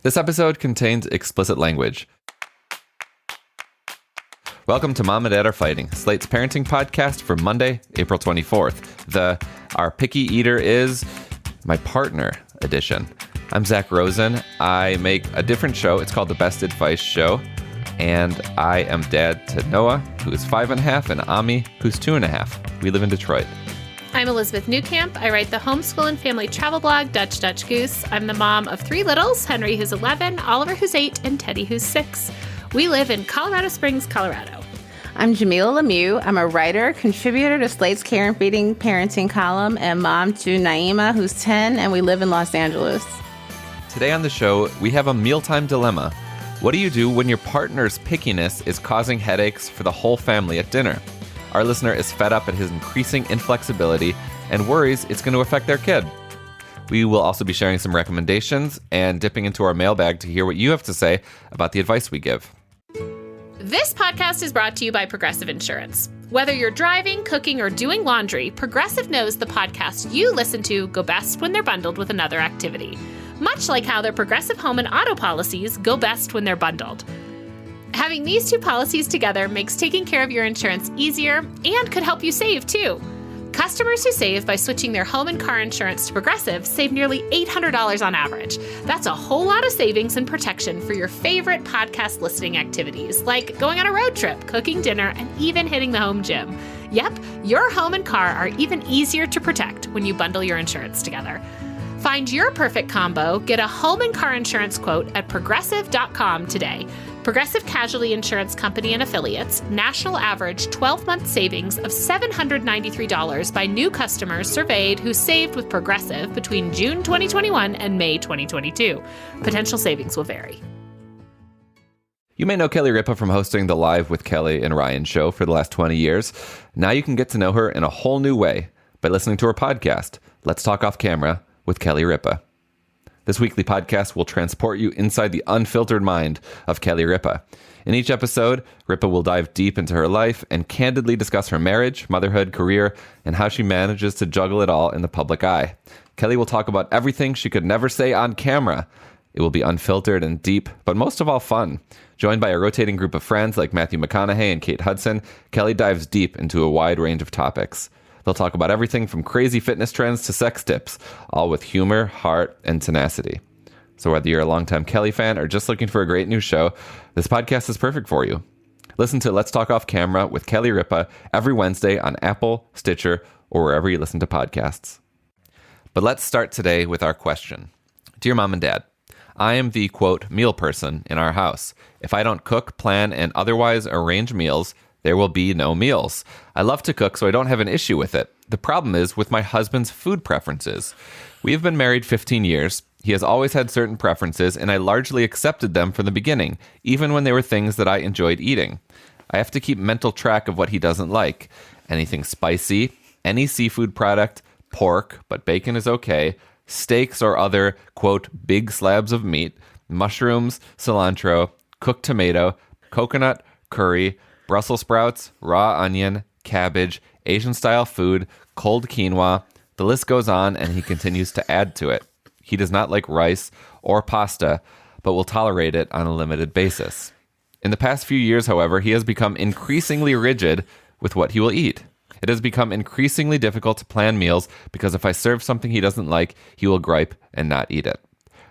This episode contains explicit language. Welcome to Mom and Dad Are Fighting, Slate's parenting podcast for Monday, April 24th. The Our Picky Eater is My Partner edition. I'm Zach Rosen. I make a different show. It's called The Best Advice Show. And I am dad to Noah, who is 5.5, and Ami, who's 2.5. We live in Detroit. I'm Elizabeth Newcamp. I write the homeschool and family travel blog, Dutch Goose. I'm the mom of 3 littles, Henry, who's 11, Oliver, who's 8, and Teddy, who's 6. We live in Colorado Springs, Colorado. I'm Jamilah Lemieux. I'm a writer, contributor to Slate's Care and Feeding Parenting column, and mom to Naima, who's 10, and we live in Los Angeles. Today on the show, we have a mealtime dilemma. What do you do when your partner's pickiness is causing headaches for the whole family at dinner? Our listener is fed up at his increasing inflexibility and worries it's going to affect their kid. We will also be sharing some recommendations and dipping into our mailbag to hear what you have to say about the advice we give. This podcast is brought to you by Progressive Insurance. Whether you're driving, cooking, or doing laundry, Progressive knows the podcasts you listen to go best when they're bundled with another activity. Much like how their Progressive home and auto policies go best when they're bundled. Having these 2 policies together makes taking care of your insurance easier and could help you save, too. Customers who save by switching their home and car insurance to Progressive save nearly $800 on average. That's a whole lot of savings and protection for your favorite podcast listening activities, like going on a road trip, cooking dinner, and even hitting the home gym. Yep, your home and car are even easier to protect when you bundle your insurance together. Find your perfect combo, get a home and car insurance quote at Progressive.com today. Progressive Casualty Insurance Company and Affiliates, national average 12-month savings of $793 by new customers surveyed who saved with Progressive between June 2021 and May 2022. Potential savings will vary. You may know Kelly Ripa from hosting the Live with Kelly and Ryan show for the last 20 years. Now you can get to know her in a whole new way by listening to her podcast, Let's Talk Off Camera with Kelly Ripa. This weekly podcast will transport you inside the unfiltered mind of Kelly Ripa. In each episode, Ripa will dive deep into her life and candidly discuss her marriage, motherhood, career, and how she manages to juggle it all in the public eye. Kelly will talk about everything she could never say on camera. It will be unfiltered and deep, but most of all fun. Joined by a rotating group of friends like Matthew McConaughey and Kate Hudson, Kelly dives deep into a wide range of topics. They'll talk about everything from crazy fitness trends to sex tips, all with humor, heart, and tenacity. So whether you're a longtime Kelly fan or just looking for a great new show, this podcast is perfect for you. Listen to Let's Talk Off Camera with Kelly Ripa every Wednesday on Apple, Stitcher, or wherever you listen to podcasts. But let's start today with our question. Dear Mom and Dad, I am the, quote, meal person in our house. If I don't cook, plan, and otherwise arrange meals, there will be no meals. I love to cook, so I don't have an issue with it. The problem is with my husband's food preferences. We have been married 15 years. He has always had certain preferences, and I largely accepted them from the beginning, even when they were things that I enjoyed eating. I have to keep mental track of what he doesn't like. Anything spicy, any seafood product, pork, but bacon is okay, steaks or other, quote, big slabs of meat, mushrooms, cilantro, cooked tomato, coconut, curry, Brussels sprouts, raw onion, cabbage, Asian-style food, cold quinoa. The list goes on, and he continues to add to it. He does not like rice or pasta, but will tolerate it on a limited basis. In the past few years, however, he has become increasingly rigid with what he will eat. It has become increasingly difficult to plan meals because if I serve something he doesn't like, he will gripe and not eat it.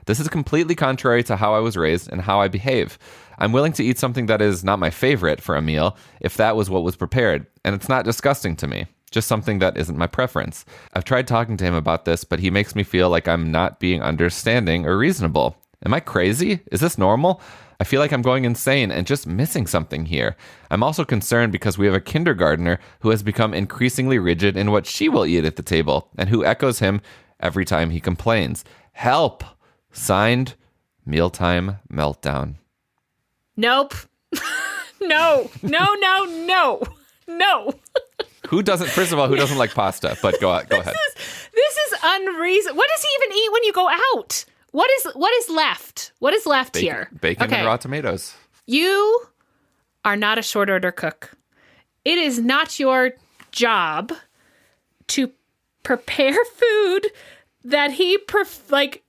This is completely contrary to how I was raised and how I behave. I'm willing to eat something that is not my favorite for a meal if that was what was prepared, and it's not disgusting to me, just something that isn't my preference. I've tried talking to him about this, but he makes me feel like I'm not being understanding or reasonable. Am I crazy? Is this normal? I feel like I'm going insane and just missing something here. I'm also concerned because we have a kindergartner who has become increasingly rigid in what she will eat at the table and who echoes him every time he complains. Help! Signed, Mealtime Meltdown. Nope. No. Who doesn't, first of all, who doesn't like pasta? But go ahead. This is unreasonable. What does he even eat when you go out? What is left? What is left here? Bacon and raw tomatoes. You are not a short order cook. It is not your job to prepare food that he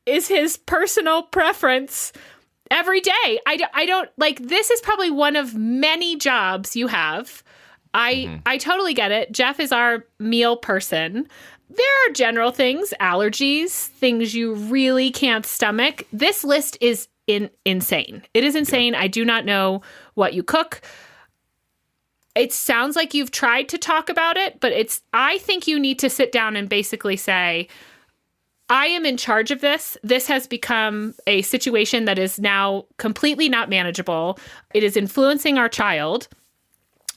is his personal preference every day. I don't like, this is probably one of many jobs you have. I totally get it. Jeff is our meal person. There are general things, allergies, things you really can't stomach. This list is insane. It is insane. I do not know what you cook. It sounds like you've tried to talk about it, but I think you need to sit down and basically say, I am in charge of this. This has become a situation that is now completely not manageable. It is influencing our child.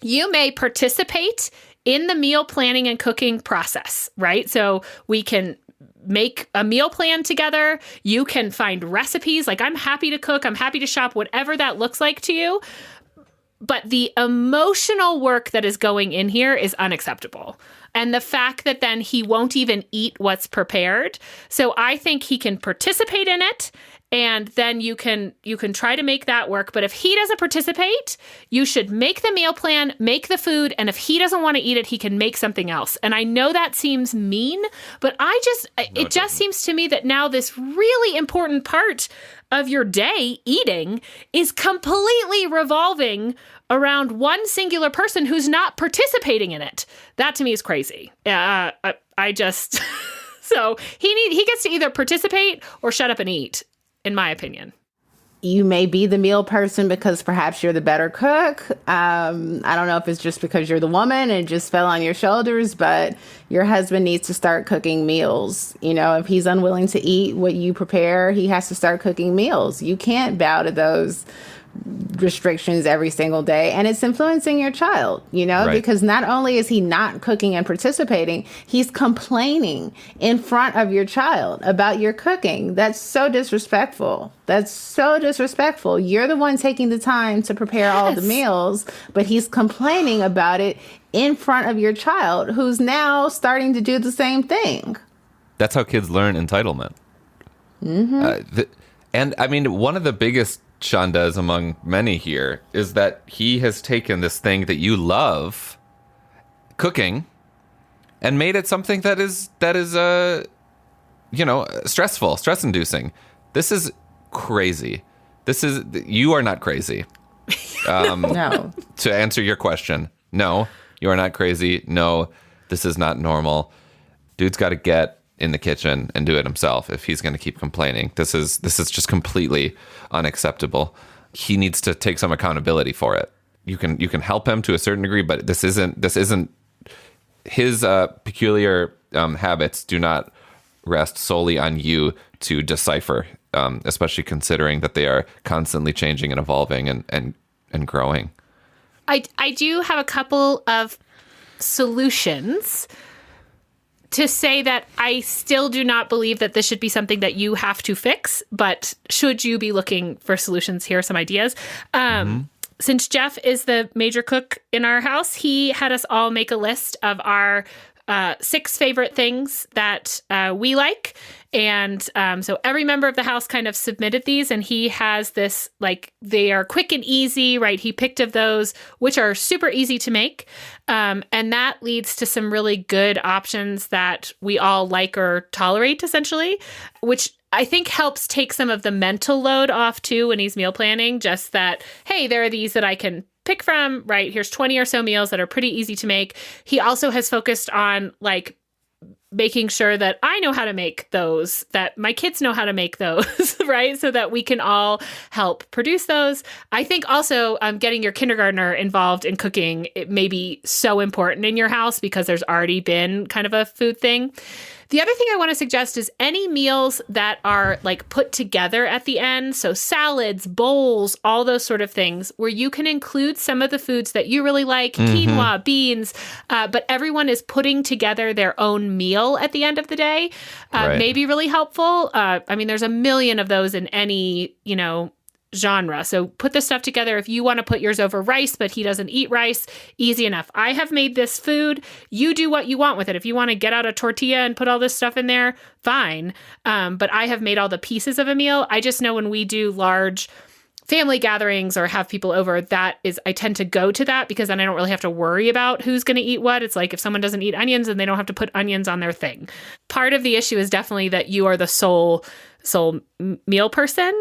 You may participate in the meal planning and cooking process, right? So we can make a meal plan together. You can find recipes. Like, I'm happy to cook. I'm happy to shop, whatever that looks like to you. But the emotional work that is going in here is unacceptable. And the fact that then he won't even eat what's prepared. So I think he can participate in it, and then you can try to make that work. But if he doesn't participate, you should make the meal plan, make the food, and if he doesn't want to eat it, he can make something else. And I know that seems mean, but it just seems to me that now this really important part of your day, eating, is completely revolving around one singular person who's not participating in it. That to me is crazy. So he gets to either participate or shut up and eat, in my opinion. You may be the meal person because perhaps you're the better cook. I don't know if it's just because you're the woman and it just fell on your shoulders, but your husband needs to start cooking meals. You know, if he's unwilling to eat what you prepare, he has to start cooking meals. You can't bow to those restrictions every single day, and it's influencing your child, you know, right? Because not only is he not cooking and participating, he's complaining in front of your child about your cooking. That's so disrespectful. You're the one taking the time to prepare all the meals, but he's complaining about it in front of your child, who's now starting to do the same thing. That's how kids learn entitlement. And I mean, one of the biggest Sean does among many here is that he has taken this thing that you love, cooking, and made it something that is stressful, stress-inducing. This is crazy. You are not crazy. No. To answer your question, no, you are not crazy. No, this is not normal. Dude's got to get in the kitchen and do it himself if he's going to keep complaining. This is just completely unacceptable. He needs to take some accountability for it. You can help him to a certain degree, but this isn't his peculiar habits do not rest solely on you to decipher, especially considering that they are constantly changing and evolving and growing. I do have a couple of solutions to say that I still do not believe that this should be something that you have to fix, but should you be looking for solutions, here are some ideas. Since Jeff is the major cook in our house, he had us all make a list of our 6 favorite things that we like. And so every member of the house kind of submitted these, and he has this, like, they are quick and easy, right? He picked of those, which are super easy to make. And that leads to some really good options that we all like or tolerate, essentially, which I think helps take some of the mental load off, too, when he's meal planning. Just that, hey, there are these that I can pick from, right? Here's 20 or so meals that are pretty easy to make. He also has focused on, like, making sure that I know how to make those, that my kids know how to make those, right? So that we can all help produce those. I think also getting your kindergartner involved in cooking, it may be so important in your house because there's already been kind of a food thing. The other thing I want to suggest is any meals that are, like, put together at the end, so salads, bowls, all those sort of things, where you can include some of the foods that you really like, quinoa, beans, but everyone is putting together their own meal at the end of the day, may be really helpful. I mean, there's a million of those in any, genre. So put this stuff together. If you want to put yours over rice, but he doesn't eat rice, easy enough. I have made this food. You do what you want with it. If you want to get out a tortilla and put all this stuff in there, fine. But I have made all the pieces of a meal. I just know when we do large family gatherings or have people over, I tend to go to that because then I don't really have to worry about who's going to eat what. It's like if someone doesn't eat onions, then they don't have to put onions on their thing. Part of the issue is definitely that you are the sole meal person.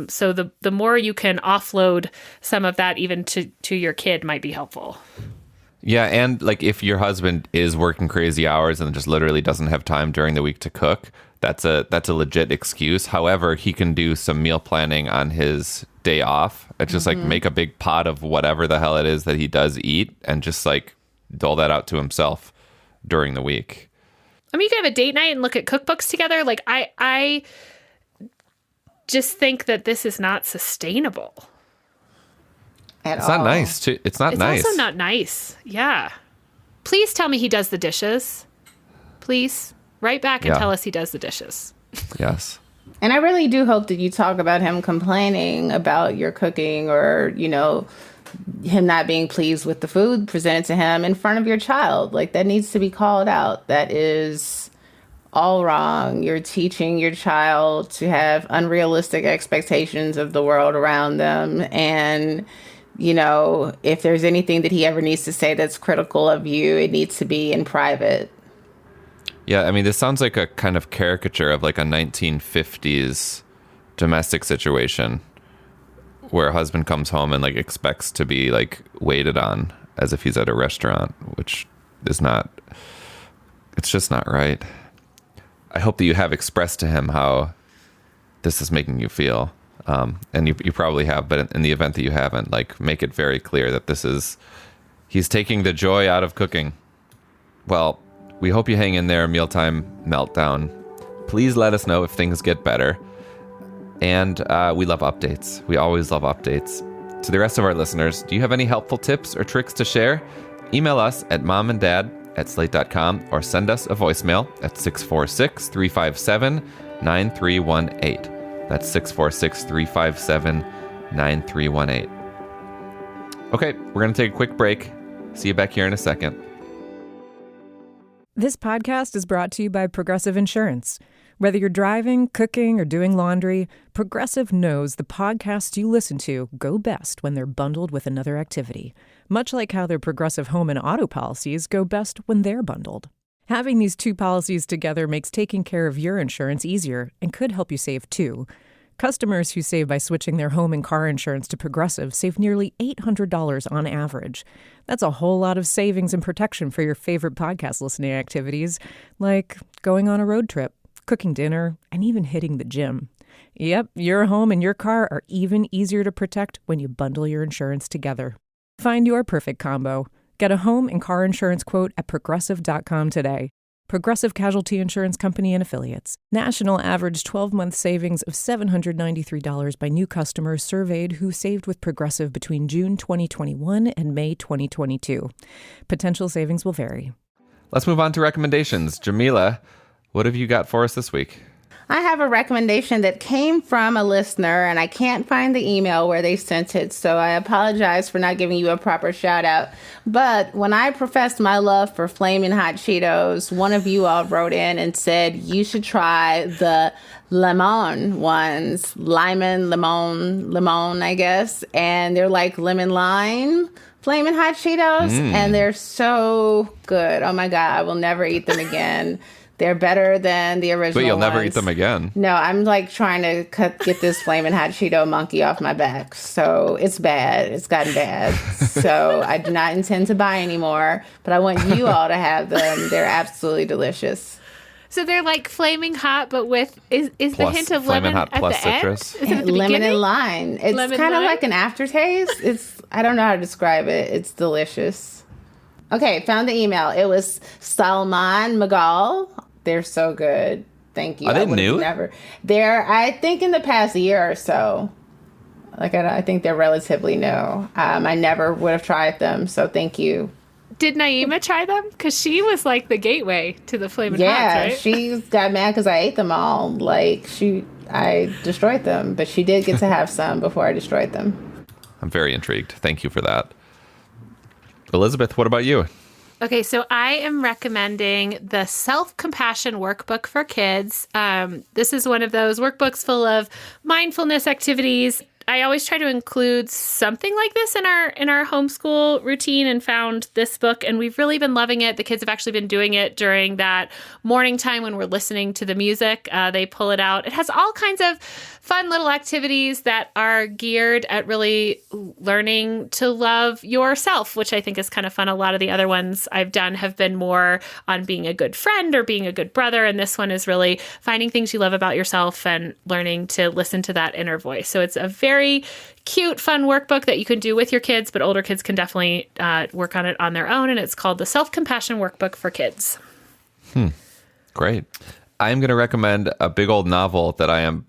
So the more you can offload some of that even to your kid might be helpful. Yeah, and like if your husband is working crazy hours and just literally doesn't have time during the week to cook, that's a legit excuse. However, he can do some meal planning on his day off. It's just like make a big pot of whatever the hell it is that he does eat and just like dole that out to himself during the week. I mean, you can have a date night and look at cookbooks together. Like I just think that this is not sustainable. It's not nice too. It's nice. It's also not nice. Yeah. Please tell me he does the dishes. Please write back and tell us he does the dishes. Yes. And I really do hope that you talk about him complaining about your cooking or, him not being pleased with the food presented to him in front of your child. Like, that needs to be called out. That is all wrong. You're teaching your child to have unrealistic expectations of the world around them. And, if there's anything that he ever needs to say that's critical of you, it needs to be in private. Yeah, I mean, this sounds like a kind of caricature of like a 1950s domestic situation where a husband comes home and like expects to be like waited on as if he's at a restaurant, which is not, it's just not right. I hope that you have expressed to him how this is making you feel. And you probably have, but in the event that you haven't, like make it very clear that he's taking the joy out of cooking. Well, we hope you hang in there, Mealtime Meltdown. Please let us know if things get better. And we love updates. We always love updates. To the rest of our listeners, do you have any helpful tips or tricks to share? Email us at momanddad@slate.com or send us a voicemail at 646-357-9318. That's 646-357-9318. Okay, we're going to take a quick break. See you back here in a second. This podcast is brought to you by Progressive Insurance. Whether you're driving, cooking, or doing laundry, Progressive knows the podcasts you listen to go best when they're bundled with another activity, much like how their Progressive home and auto policies go best when they're bundled. Having these two policies together makes taking care of your insurance easier and could help you save too. Customers who save by switching their home and car insurance to Progressive save nearly $800 on average. That's a whole lot of savings and protection for your favorite podcast listening activities, like going on a road trip, cooking dinner, and even hitting the gym. Yep, your home and your car are even easier to protect when you bundle your insurance together. Find your perfect combo. Get a home and car insurance quote at Progressive.com today. Progressive Casualty Insurance Company and Affiliates. National average 12-month savings of $793 by new customers surveyed who saved with Progressive between June 2021 and May 2022. Potential savings will vary. Let's move on to recommendations. Jamilah, what have you got for us this week? I have a recommendation that came from a listener, and I can't find the email where they sent it, so I apologize for not giving you a proper shout out. But when I professed my love for Flamin' Hot Cheetos, one of you all wrote in and said you should try the Limón ones. Limón, I guess. And they're like lemon lime Flamin' Hot Cheetos, and they're so good. Oh my God, I will never eat them again. They're better than the original But you'll ones. never eat them again. No, I'm like trying to get this Flamin' Hot Cheeto monkey off my back. So it's bad. It's gotten bad. So I do not intend to buy anymore. But I want you all to have them. They're absolutely delicious. So they're like flaming hot, but with is Plus, the hint of lemon Hot at plus the citrus. end? Is it at the Lemon beginning? and lime. It's Lemon kind of lime? like an aftertaste. I don't know how to describe it. It's delicious. Okay, found the email. It was Salman Magal. They're so good. Thank you. Are they new? They're, I think, in the past year or so. Like, I think they're relatively new. I never would have tried them, so thank you. Did Naima try them? Because she was like the gateway to the Flamin' Yeah, Hots, right? she got mad because I ate them all. Like, I destroyed them, but she did get to have some before I destroyed them. I'm very intrigued. Thank you for that. Elizabeth, what about you? Okay, so I am recommending the SelfCompassion Workbook for kids. This is one of those workbooks full of mindfulness activities. I always try to include something like this in our homeschool routine, and found this book, and we've really been loving it. The kids have actually been doing it during that morning time when we're listening to the music. They pull it out. It has all kinds of fun little activities that are geared at really learning to love yourself, which I think is kind of fun. A lot of the other ones I've done have been more on being a good friend or being a good brother, and this one is really finding things you love about yourself and learning to listen to that inner voice. So it's a very cute, fun workbook that you can do with your kids, but older kids can definitely work on it on their own, and it's called the SelfCompassion Workbook for Kids. Great. I'm going to recommend a big old novel that I am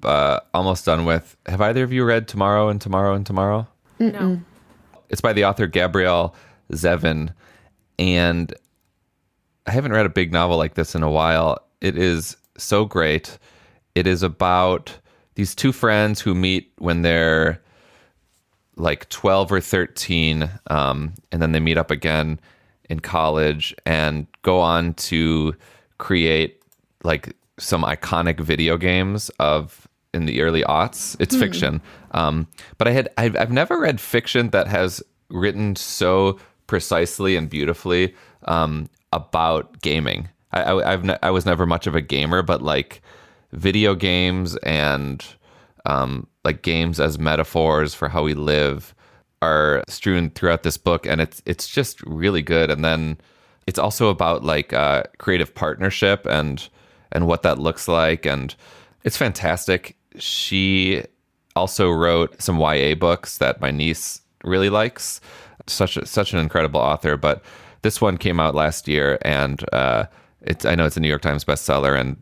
almost done with. Have either of you read Tomorrow and Tomorrow and Tomorrow? No. It's by the author Gabrielle Zevin, and I haven't read a big novel like this in a while. It is so great. It is about these two friends who meet when they're like 12 or 13, and then they meet up again in college and go on to create like some iconic video games in the early aughts. It's fiction. But I've never read fiction that has written so precisely and beautifully about gaming. I was never much of a gamer, but like video games and like games as metaphors for how we live are strewn throughout this book, and it's just really good. And then it's also about like creative partnership and what that looks like, and it's fantastic. She also wrote some YA books that my niece really likes. Such an incredible author. But this one came out last year, and I know it's a New York Times bestseller, and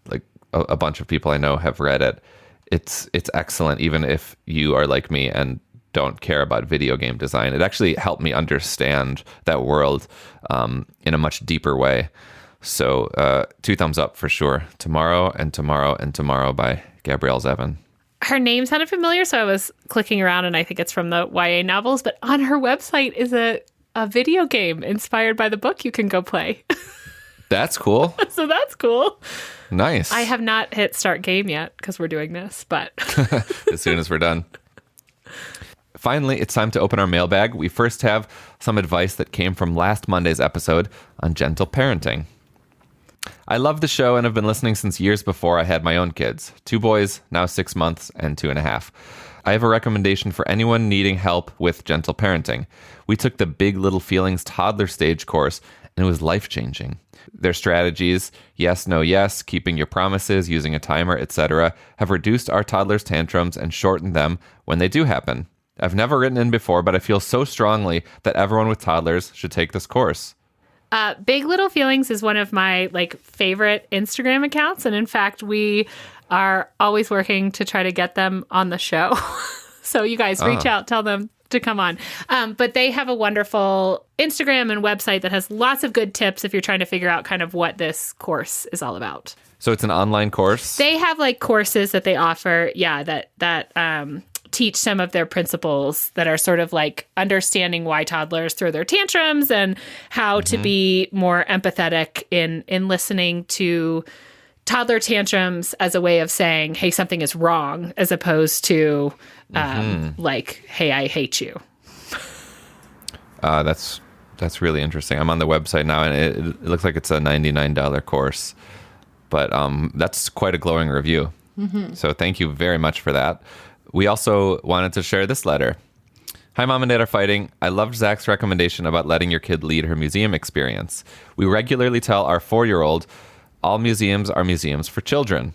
like a bunch of people I know have read it. It's excellent, even if you are like me and don't care about video game design. It actually helped me understand that world in a much deeper way. So 2 thumbs up for sure. Tomorrow and Tomorrow and Tomorrow by Gabrielle Zevin. Her name sounded familiar, so I was clicking around, and I think it's from the YA novels, but on her website is a video game inspired by the book you can go play. That's cool. So that's cool. Nice. I have not hit start game yet because we're doing this, but as soon as we're done. Finally, it's time to open our mailbag. We first have some advice that came from last Monday's episode on gentle parenting. I love the show and have been listening since years before I had my own kids. 2 boys, now 6 months and 2.5. I have a recommendation for anyone needing help with gentle parenting. We took the Big Little Feelings toddler stage course, and it was life-changing. Their strategies, yes, no, yes, keeping your promises, using a timer, etc., have reduced our toddlers' tantrums and shortened them when they do happen. I've never written in before, but I feel so strongly that everyone with toddlers should take this course. Big Little Feelings is one of my favorite Instagram accounts. And in fact, we are always working to try to get them on the show. So you guys reach out, tell them to come on. But they have a wonderful Instagram and website that has lots of good tips if you're trying to figure out kind of what this course is all about. So it's an online course? They have courses that they offer. Yeah, that teach some of their principles that are sort of like understanding why toddlers throw their tantrums and how to be more empathetic in listening to toddler tantrums as a way of saying, hey, something is wrong, as opposed to hey, I hate you. That's really interesting. I'm on the website now, and it looks like it's a $99 course, but that's quite a glowing review. So thank you very much for that. We also wanted to share this letter. Hi, Mom and Dad are fighting. I loved Zach's recommendation about letting your kid lead her museum experience. We regularly tell our 4-year-old all museums are museums for children.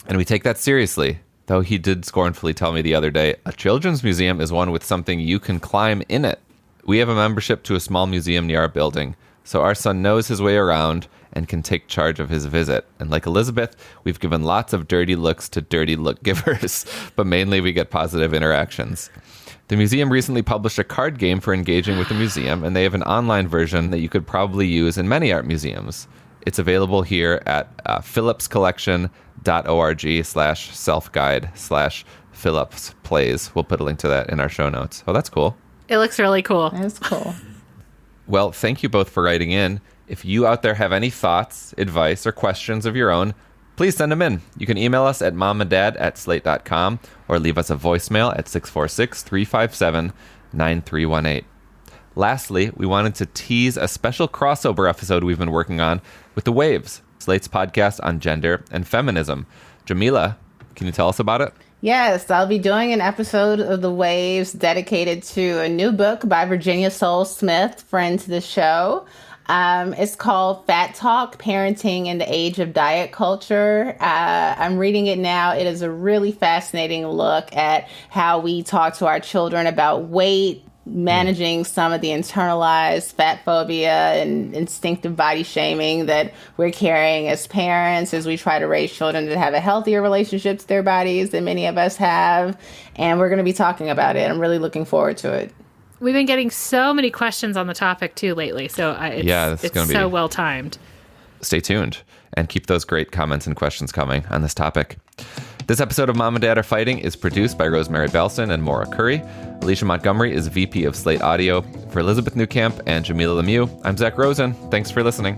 And we take that seriously, though he did scornfully tell me the other day, a children's museum is one with something you can climb in it. We have a membership to a small museum near our building, so our son knows his way around and can take charge of his visit. And like Elizabeth, we've given lots of dirty looks to dirty look givers, but mainly we get positive interactions. The museum recently published a card game for engaging with the museum, and they have an online version that you could probably use in many art museums. It's available here at phillipscollection.org/self-guide/Phillips Plays. We'll put a link to that in our show notes. Oh, that's cool. It looks really cool. That's cool. Well, thank you both for writing in. If you out there have any thoughts, advice, or questions of your own, please send them in. You can email us at momanddad@slate.com or leave us a voicemail at 646-357-9318. Lastly, we wanted to tease a special crossover episode we've been working on with The Waves, Slate's podcast on gender and feminism. Jamilah, can you tell us about it? Yes, I'll be doing an episode of The Waves dedicated to a new book by Virginia Soul Smith, friend to the show. It's called Fat Talk, Parenting in the Age of Diet Culture. I'm reading it now. It is a really fascinating look at how we talk to our children about weight, managing some of the internalized fat phobia and instinctive body shaming that we're carrying as parents as we try to raise children to have a healthier relationship to their bodies than many of us have. And we're going to be talking about it. I'm really looking forward to it. We've been getting so many questions on the topic, too, lately. So it's so well-timed. Stay tuned and keep those great comments and questions coming on this topic. This episode of Mom and Dad Are Fighting is produced by Rosemary Belson and Maura Currie. Alicia Montgomery is VP of Slate Audio. For Elizabeth Newcamp and Jamilah Lemieux, I'm Zach Rosen. Thanks for listening.